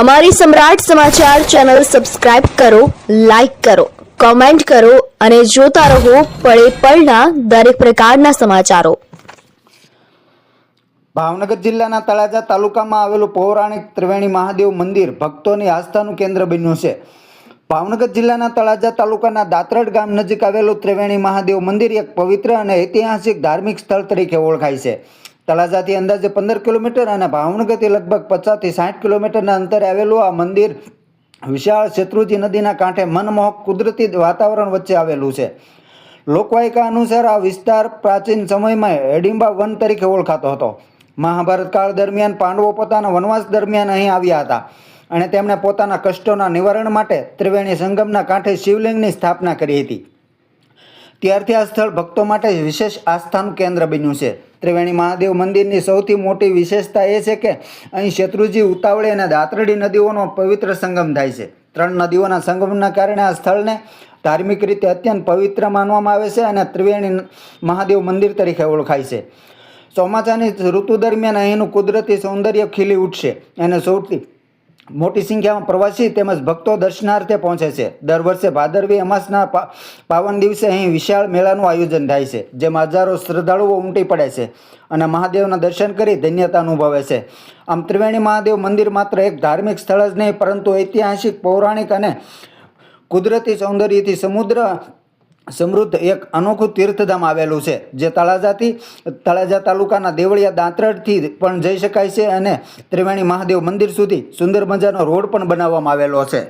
અમારી સમ્રાટ સમાચાર ચેનલ સબસ્ક્રાઇબ કરો, લાઇક કરો, કોમેન્ટ કરો અને જોતા રહો પળે પળના દરેક પ્રકારના સમાચારો। ભાવનગર જિલ્લાના તળાજા તાલુકામાં આવેલું પૌરાણિક ત્રિવેણી મહાદેવ મંદિર ભક્તોની આસ્થાનું કેન્દ્ર બન્યું છે। ભાવનગર જિલ્લાના તળાજા તાલુકાના દાતરડ ગામ નજીક આવેલું ત્રિવેણી મહાદેવ મંદિર એક પવિત્ર અને ઐતિહાસિક ધાર્મિક સ્થળ તરીકે ઓળખાય છે। તળાજાથી અંદાજે 15 કિલોમીટર અને ભાવનગરથી લગભગ 50 થી 60 કિલોમીટરના અંતરે આવેલું આ મંદિર વિશાળ શેત્રુંજી નદીના કાંઠે મનમોહક કુદરતી વાતાવરણ વચ્ચે આવેલું છે। લોકવાયકા અનુસાર આ વિસ્તાર પ્રાચીન સમયમાં હિડિંબા વન તરીકે ઓળખાતો હતો। મહાભારત કાળ દરમિયાન પાંડવો પોતાના વનવાસ દરમિયાન અહીં આવ્યા હતા અને તેમણે પોતાના કષ્ટોના નિવારણ માટે ત્રિવેણી સંગમના કાંઠે શિવલિંગની સ્થાપના કરી હતી। ત્યારથી આ સ્થળ ભક્તો માટે વિશેષ આસ્થાનું કેન્દ્ર બન્યું છે। ત્રિવેણી મહાદેવ મંદિરની સૌથી મોટી વિશેષતા એ છે કે અહીં શેત્રુંજી, ઉતાવળી અને દાતરડી નદીઓનો પવિત્ર સંગમ થાય છે। ત્રણ નદીઓના સંગમના કારણે આ સ્થળને ધાર્મિક રીતે અત્યંત પવિત્ર માનવામાં આવે છે અને ત્રિવેણી મહાદેવ મંદિર તરીકે ઓળખાય છે। ચોમાસાની ઋતુ દરમિયાન અહીંનું કુદરતી સૌંદર્ય ખીલી ઉઠશે અને સૌથી મોટી સંખ્યામાં પ્રવાસી તેમજ ભક્તો દર્શનાર્થે પહોંચે છે। દર વર્ષે ભાદરવી અમાસના પાવન દિવસે અહીં વિશાળ મેળાનું આયોજન થાય છે, જેમાં હજારો શ્રદ્ધાળુઓ ઉમટી પડે છે અને મહાદેવના દર્શન કરી ધન્યતા અનુભવે છે। આમ ત્રિવેણી મહાદેવ મંદિર માત્ર એક ધાર્મિક સ્થળ જ નહીં, પરંતુ ઐતિહાસિક, પૌરાણિક અને કુદરતી સૌંદર્યથી સમૃદ્ધ એક અનોખું તીર્થધામ આવેલું છે, જે તળાજા તાલુકાના દેવળિયા દાંતરડથી પણ જઈ શકાય છે અને ત્રિવેણી મહાદેવ મંદિર સુધી સુંદર મજાનો રોડ પણ બનાવવામાં આવેલો છે।